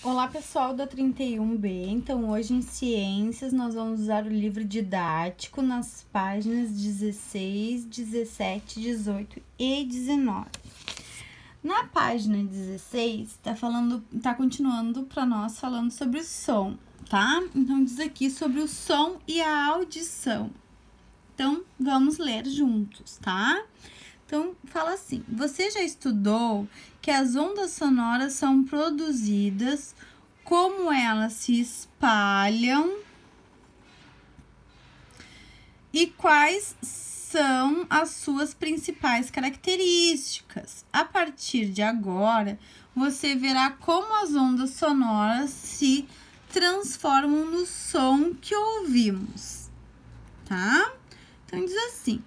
Olá pessoal da 31B, então hoje em Ciências nós vamos usar o livro didático nas páginas 16, 17, 18 e 19. Na página 16 tá continuando para nós falando sobre o som, tá? Então diz aqui sobre o som e a audição. Então vamos ler juntos, tá? Então, fala assim, você já estudou que as ondas sonoras são produzidas, como elas se espalham e quais são as suas principais características. A partir de agora, você verá como as ondas sonoras se transformam no som que ouvimos, tá? Então, diz assim.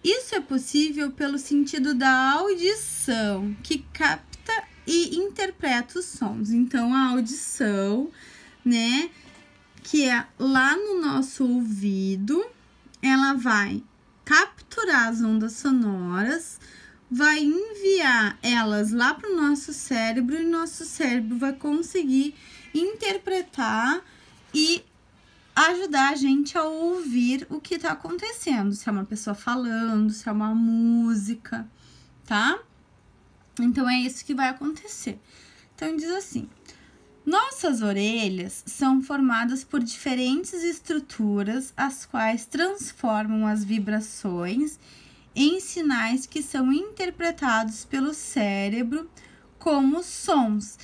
Isso é possível pelo sentido da audição, que capta e interpreta os sons. Então, a audição, né, que é lá no nosso ouvido, ela vai capturar as ondas sonoras, vai enviar elas lá para o nosso cérebro e nosso cérebro vai conseguir interpretar e ajudar a gente a ouvir o que tá acontecendo, se é uma pessoa falando, se é uma música, tá? Então, é isso que vai acontecer. Então, diz assim, nossas orelhas são formadas por diferentes estruturas, as quais transformam as vibrações em sinais que são interpretados pelo cérebro como sons.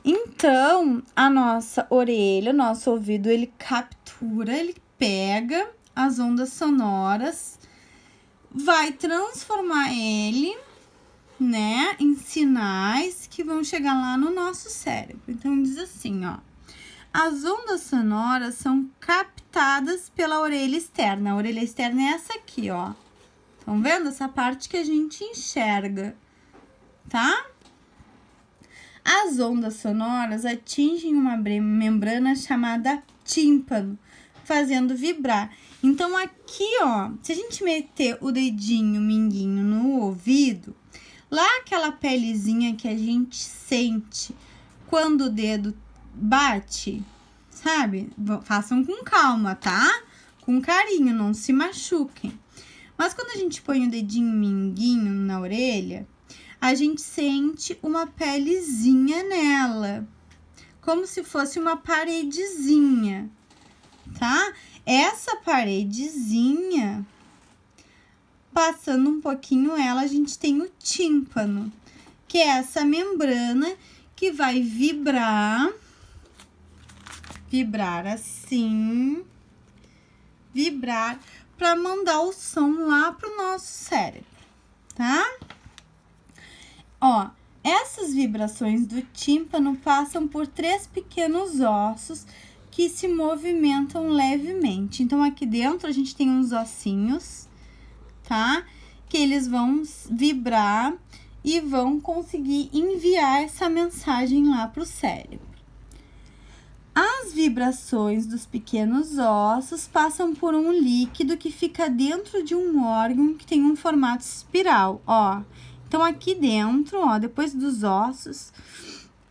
Então, a nossa orelha, o nosso ouvido, ele captura, ele pega as ondas sonoras, vai transformar ele, né, em sinais que vão chegar lá no nosso cérebro. Então, diz assim, ó, as ondas sonoras são captadas pela orelha externa. A orelha externa é essa aqui, ó. Estão vendo? Essa parte que a gente enxerga, tá? As ondas sonoras atingem uma membrana chamada tímpano, fazendo vibrar. Então, aqui, ó, se a gente meter o dedinho mindinho no ouvido, lá aquela pelezinha que a gente sente quando o dedo bate, sabe? Façam com calma, tá? Com carinho, não se machuquem. Mas quando a gente põe o dedinho mindinho na orelha, a gente sente uma pelezinha nela, como se fosse uma paredezinha, tá? Essa paredezinha, passando um pouquinho ela, a gente tem o tímpano, que é essa membrana que vai vibrar assim, vibrar para mandar o som lá pro nosso cérebro, tá? Ó, essas vibrações do tímpano passam por 3 pequenos ossos que se movimentam levemente. Então, aqui dentro a gente tem uns ossinhos, tá? Que eles vão vibrar e vão conseguir enviar essa mensagem lá pro cérebro. As vibrações dos pequenos ossos passam por um líquido que fica dentro de um órgão que tem um formato espiral, ó. Então, aqui dentro, ó, depois dos ossos,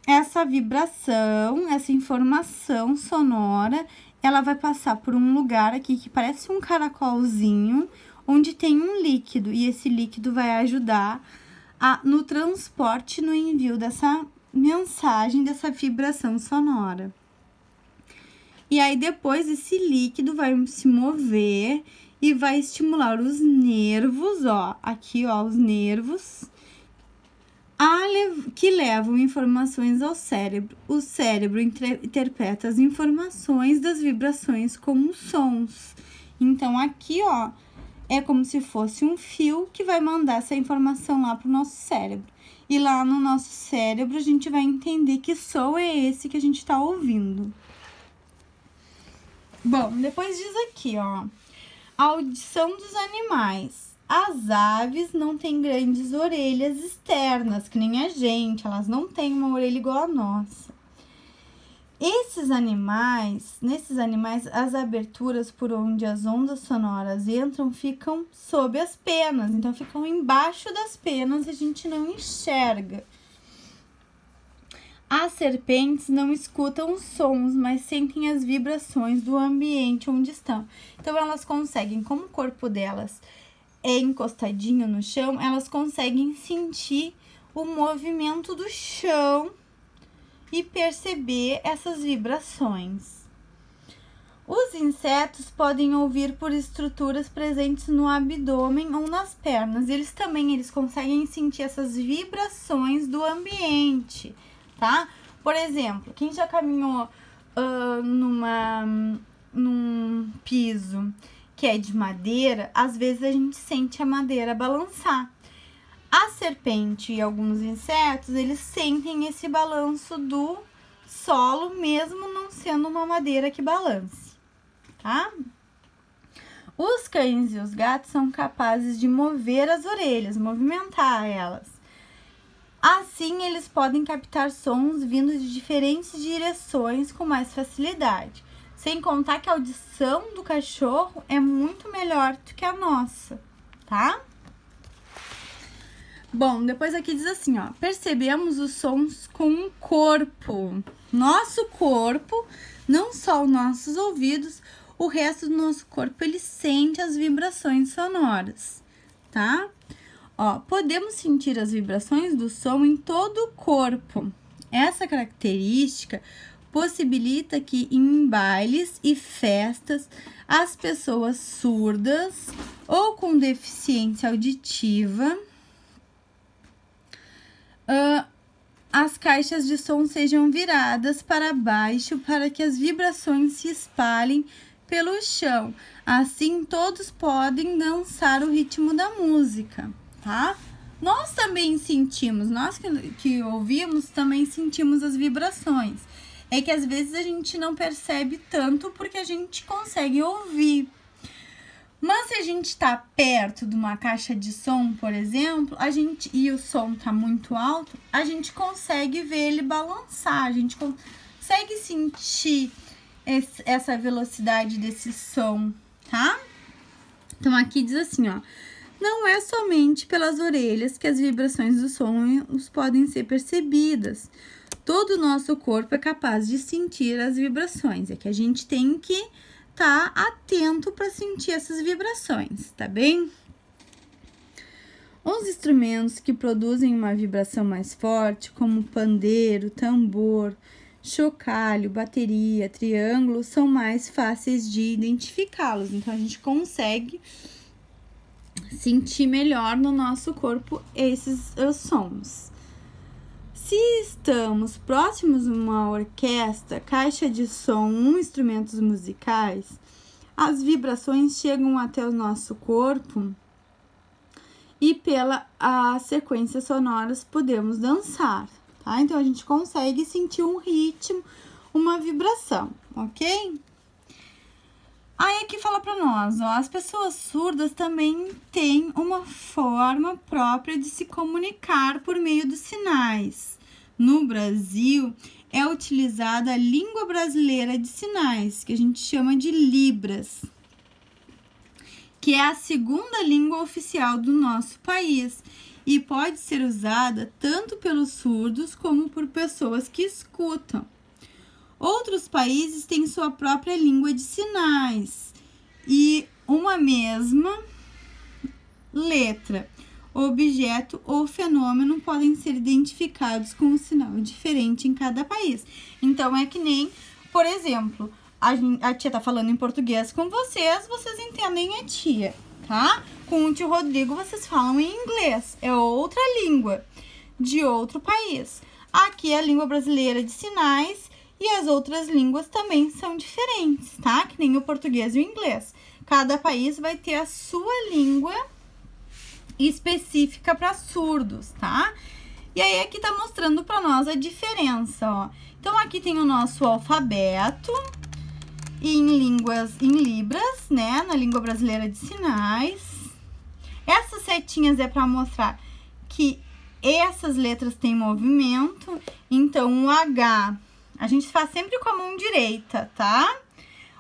essa vibração, essa informação sonora, ela vai passar por um lugar aqui que parece um caracolzinho, onde tem um líquido. E esse líquido vai ajudar no transporte, no envio dessa mensagem, dessa vibração sonora. E aí, depois, esse líquido vai se mover e vai estimular os nervos, ó, aqui, ó, os nervos, que levam informações ao cérebro. O cérebro interpreta as informações das vibrações como sons. Então, aqui, ó, é como se fosse um fio que vai mandar essa informação lá pro nosso cérebro. E lá no nosso cérebro, a gente vai entender que som é esse que a gente tá ouvindo. Bom, depois diz aqui, ó, a audição dos animais. As aves não têm grandes orelhas externas, que nem a gente, elas não têm uma orelha igual a nossa. Nesses animais, as aberturas por onde as ondas sonoras entram ficam sob as penas, então ficam embaixo das penas e a gente não enxerga. As serpentes não escutam os sons, mas sentem as vibrações do ambiente onde estão. Então, elas conseguem, como o corpo delas é encostadinho no chão, elas conseguem sentir o movimento do chão e perceber essas vibrações. Os insetos podem ouvir por estruturas presentes no abdômen ou nas pernas. Eles conseguem sentir essas vibrações do ambiente, tá? Por exemplo, quem já caminhou num piso que é de madeira, às vezes a gente sente a madeira balançar. A serpente e alguns insetos, eles sentem esse balanço do solo, mesmo não sendo uma madeira que balance, tá? Os cães e os gatos são capazes de mover as orelhas, movimentar elas. Assim, eles podem captar sons vindos de diferentes direções com mais facilidade. Sem contar que a audição do cachorro é muito melhor do que a nossa, tá? Bom, depois aqui diz assim, ó. Percebemos os sons com o corpo. Nosso corpo, não só os nossos ouvidos, o resto do nosso corpo, ele sente as vibrações sonoras, tá? Ó, podemos sentir as vibrações do som em todo o corpo. Essa característica possibilita que em bailes e festas as pessoas surdas ou com deficiência auditiva as caixas de som sejam viradas para baixo para que as vibrações se espalhem pelo chão. Assim, todos podem dançar o ritmo da música, tá? Nós também sentimos, nós que ouvimos, também sentimos as vibrações. É que às vezes a gente não percebe tanto porque a gente consegue ouvir. Mas se a gente está perto de uma caixa de som, por exemplo, e o som está muito alto, a gente consegue ver ele balançar, a gente consegue sentir essa velocidade desse som, tá? Então, aqui diz assim, ó. Não é somente pelas orelhas que as vibrações dos sons podem ser percebidas. Todo o nosso corpo é capaz de sentir as vibrações. É que a gente tem que estar atento para sentir essas vibrações, tá bem? Os instrumentos que produzem uma vibração mais forte, como pandeiro, tambor, chocalho, bateria, triângulo, são mais fáceis de identificá-los. Então, a gente consegue sentir melhor no nosso corpo esses sons. Se estamos próximos de uma orquestra, caixa de som, instrumentos musicais, as vibrações chegam até o nosso corpo e pela sequências sonoras podemos dançar, tá? Então, a gente consegue sentir um ritmo, uma vibração, ok? Aí aqui fala para nós, ó, as pessoas surdas também têm uma forma própria de se comunicar por meio dos sinais. No Brasil, é utilizada a língua brasileira de sinais, que a gente chama de Libras, que é a segunda língua oficial do nosso país e pode ser usada tanto pelos surdos como por pessoas que escutam. Outros países têm sua própria língua de sinais e uma mesma letra, objeto ou fenômeno podem ser identificados com um sinal diferente em cada país. Então, é que nem, por exemplo, a tia tá falando em português com vocês, vocês entendem a tia, tá? Com o tio Rodrigo, vocês falam em inglês, é outra língua de outro país. Aqui é a língua brasileira de sinais e as outras línguas também são diferentes, tá? Que nem o português e o inglês. Cada país vai ter a sua língua específica para surdos, tá? E aí aqui tá mostrando para nós a diferença, ó. Então aqui tem o nosso alfabeto em libras, né? Na língua brasileira de sinais. Essas setinhas é para mostrar que essas letras têm movimento. Então o H a gente faz sempre com a mão direita, tá?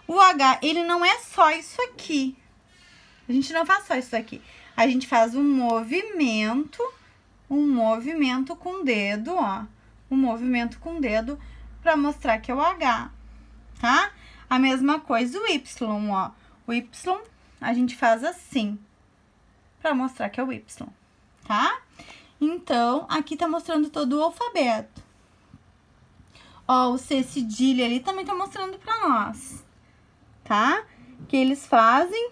O H, ele não é só isso aqui. A gente não faz só isso aqui. A gente faz um movimento com o dedo, ó. o movimento com o dedo para mostrar que é o H, tá? A mesma coisa o Y, ó. O Y a gente faz assim, para mostrar que é o Y, tá? Então, aqui tá mostrando todo o alfabeto. Ó, o C cedilha ali também tá mostrando pra nós, tá? Que eles fazem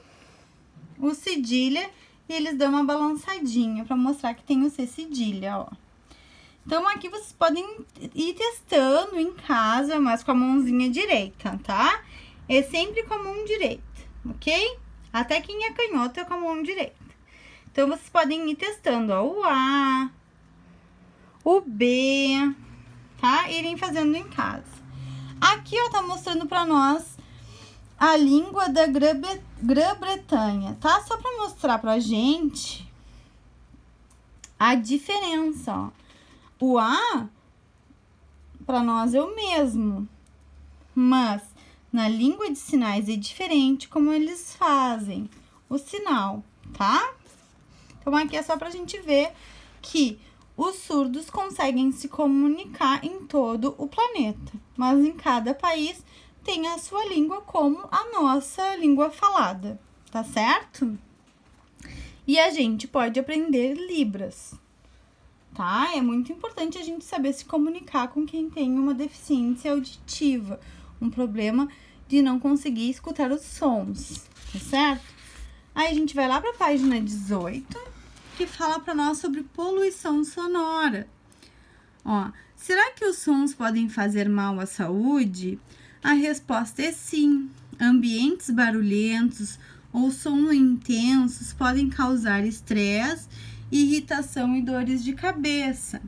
o cedilha e eles dão uma balançadinha pra mostrar que tem o C cedilha, ó. Então, aqui vocês podem ir testando em casa, mas com a mãozinha direita, tá? É sempre com a mão direita, ok? Até quem é canhoto é com a mão direita. Então, vocês podem ir testando, ó, o A, o B, tá? Irem fazendo em casa. Aqui, ó, tá mostrando pra nós a língua da Grã-Bretanha, tá? Só pra mostrar pra gente a diferença, ó. O A, pra nós, é o mesmo, mas na língua de sinais é diferente como eles fazem o sinal, tá? Então, aqui é só pra gente ver que os surdos conseguem se comunicar em todo o planeta, mas em cada país tem a sua língua como a nossa língua falada, tá certo? E a gente pode aprender Libras, tá? É muito importante a gente saber se comunicar com quem tem uma deficiência auditiva, um problema de não conseguir escutar os sons, tá certo? Aí a gente vai lá para a página 18, que fala para nós sobre poluição sonora. Ó, será que os sons podem fazer mal à saúde? A resposta é sim. Ambientes barulhentos ou sons intensos podem causar estresse, irritação e dores de cabeça.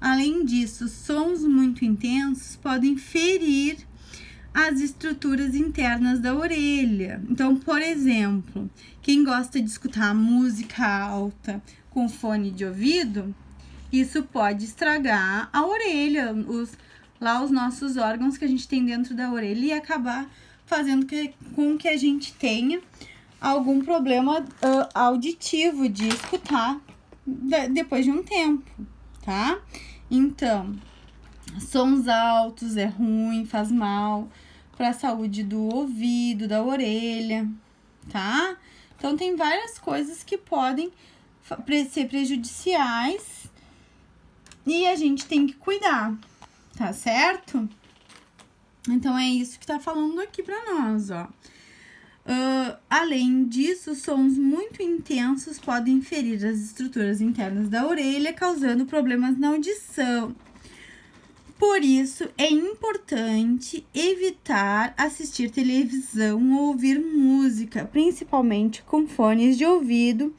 Além disso, sons muito intensos podem ferir as estruturas internas da orelha. Então, por exemplo, quem gosta de escutar música alta com fone de ouvido, isso pode estragar a orelha, os nossos órgãos que a gente tem dentro da orelha e acabar fazendo com que a gente tenha algum problema auditivo de escutar depois de um tempo, tá? Então, sons altos é ruim, faz mal para a saúde do ouvido, da orelha, tá? Então, tem várias coisas que podem ser prejudiciais e a gente tem que cuidar, tá certo? Então, é isso que tá falando aqui para nós, ó. Além disso, sons muito intensos podem ferir as estruturas internas da orelha, causando problemas na audição. Por isso, é importante evitar assistir televisão ou ouvir música, principalmente com fones de ouvido,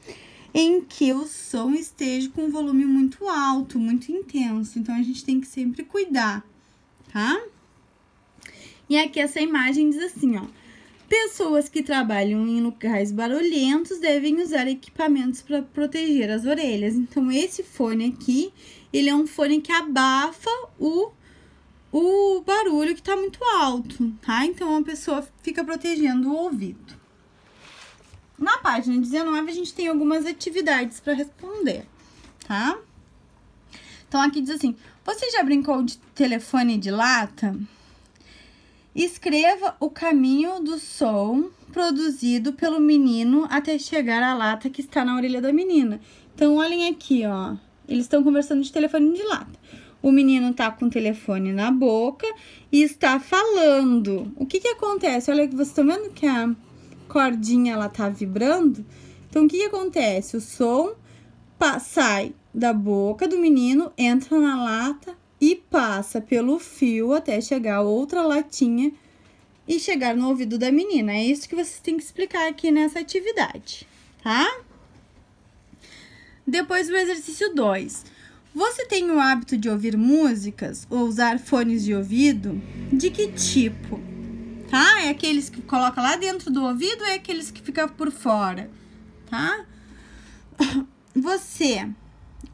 em que o som esteja com um volume muito alto, muito intenso. Então, a gente tem que sempre cuidar, tá? E aqui essa imagem diz assim, ó. Pessoas que trabalham em locais barulhentos devem usar equipamentos para proteger as orelhas. Então, esse fone aqui, ele é um fone que abafa o barulho que está muito alto, tá? Então, a pessoa fica protegendo o ouvido. Na página 19, a gente tem algumas atividades para responder, tá? Então, aqui diz assim, você já brincou de telefone de lata? Escreva o caminho do som produzido pelo menino até chegar à lata que está na orelha da menina. Então, olhem aqui, ó. Eles estão conversando de telefone de lata. O menino tá com o telefone na boca e está falando. O que acontece? Olha que vocês estão vendo que a cordinha, ela tá vibrando? Então, o que acontece? O som sai da boca do menino, entra na lata e passa pelo fio até chegar a outra latinha e chegar no ouvido da menina. É isso que vocês têm que explicar aqui nessa atividade, tá? Depois do exercício 2. Você tem o hábito de ouvir músicas ou usar fones de ouvido? De que tipo? Tá? É aqueles que coloca lá dentro do ouvido ou é aqueles que ficam por fora? Tá?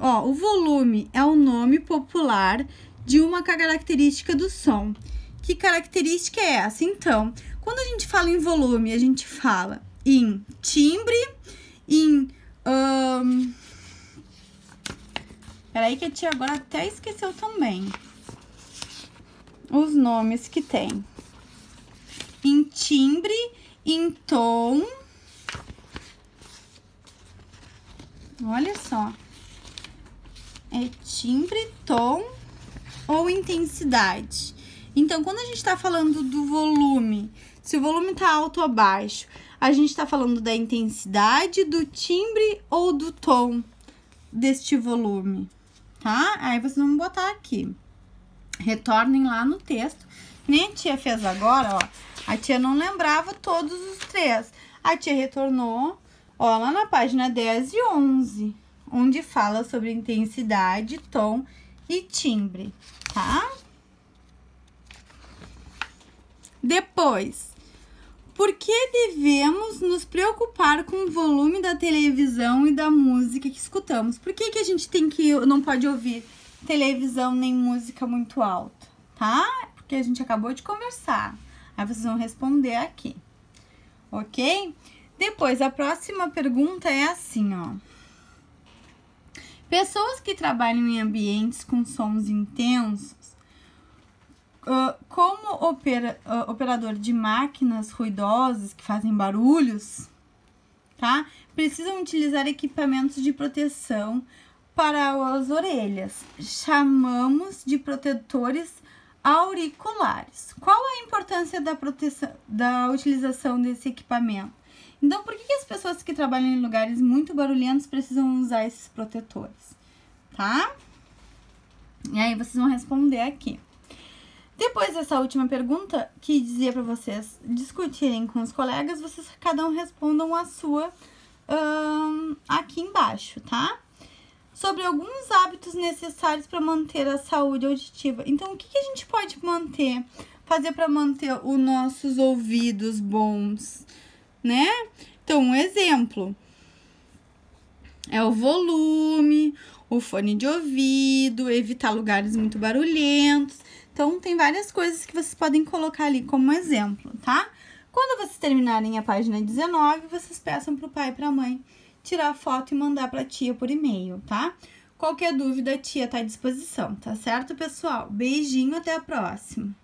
O volume é o nome popular de uma característica do som. Que característica é essa? Então, quando a gente fala em volume, a gente fala em timbre, em... Peraí que a tia agora até esqueceu também. os nomes que tem em timbre, em tom. Olha só. É timbre, tom ou intensidade. Então, quando a gente tá falando do volume, se o volume tá alto ou baixo, a gente tá falando da intensidade, do timbre ou do tom deste volume, tá? Aí vocês vão botar aqui. Retornem lá no texto. Nem a tia fez agora, ó. A tia não lembrava todos os três. A tia retornou, ó, lá na página 10 e 11, onde fala sobre intensidade, tom e timbre, tá? Depois, por que devemos nos preocupar com o volume da televisão e da música que escutamos? Por que a gente não pode ouvir televisão nem música muito alta, tá? Porque a gente acabou de conversar. Aí vocês vão responder aqui, ok? Depois, a próxima pergunta é assim, ó. Pessoas que trabalham em ambientes com sons intensos, como operador de máquinas ruidosas que fazem barulhos, tá? Precisam utilizar equipamentos de proteção para as orelhas. Chamamos de protetores auriculares. Qual a importância da utilização desse equipamento? Então, por que as pessoas que trabalham em lugares muito barulhentos precisam usar esses protetores, tá? E aí vocês vão responder aqui. Depois dessa última pergunta, que dizia para vocês discutirem com os colegas, vocês cada um respondam a sua aqui embaixo, tá? Sobre alguns hábitos necessários para manter a saúde auditiva. Então, o que a gente pode fazer para manter os nossos ouvidos bons, né? Então, um exemplo é o volume, o fone de ouvido, evitar lugares muito barulhentos. Então, tem várias coisas que vocês podem colocar ali como exemplo, tá? Quando vocês terminarem a página 19, vocês peçam pro pai e pra mãe tirar a foto e mandar pra tia por e-mail, tá? Qualquer dúvida, a tia tá à disposição, tá certo, pessoal? Beijinho, até a próxima!